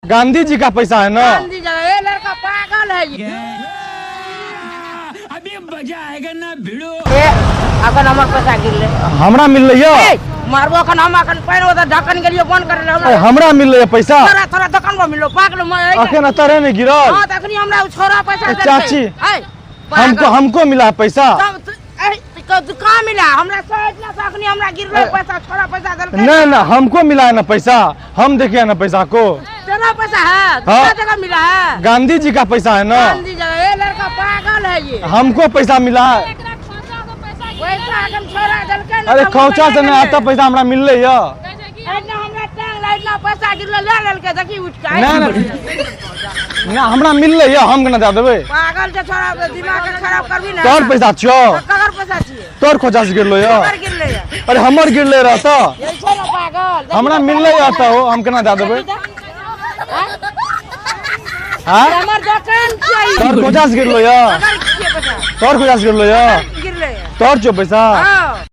गांधी जी का पैसा है ना। गांधी जी ये लड़का पागल है ये। अभी मजा आएगा ना भिड़ो। अगर हमारे पैसा गिर ले हमरा मिल रही है। मारबो अखन हम अखन पैर होता ढक्कन के लिए बंद कर ले हमरा मिल रही है पैसा। थोड़ा थोड़ा दुकान में मिलो पागल मैं अखन अतरे नहीं गिरल। हां तखनी हमरा छोरा पैसा दे चाची हमको मिला है पैसा। कहाँ मिला हमरा इतना तखनी हमरा गिरले पैसा छोरा पैसा दल नहीं ना हमको मिला है ना पैसा। हम देखे ना पैसा को। तेरा पैसा है हाँ। कितना जगह मिला है। गांधी जी का पैसा है ना। गांधी जी ये लड़का पागल है ये। हमको पैसा मिला है। पैसा अखन छोरा दल के अरे खौचा से नहीं आता पैसा हमरा मिल रही है। इतना हमरा टांग लाइटना पैसा गिरले ले के देखी उठ के ना हमरा मिल रही है। हम केना दे देबे। पागल के छोरा दिमाग खराब करबी ना। तोर पैसा छियो। ककर पैसा छिए तोर खोजा से गिरलो है। ककर गिरले है अरे हमर गिरले रहता। ये छै ना पागल हमरा मिल रही आता हो। हम केना दे देबे। हां हमर दुकान चाहिए। तोर खोजा से गिरलो है। ककर छिए पैसा तोर खोजा से गिरलो है। गिरले है तोर जो पैसा। हां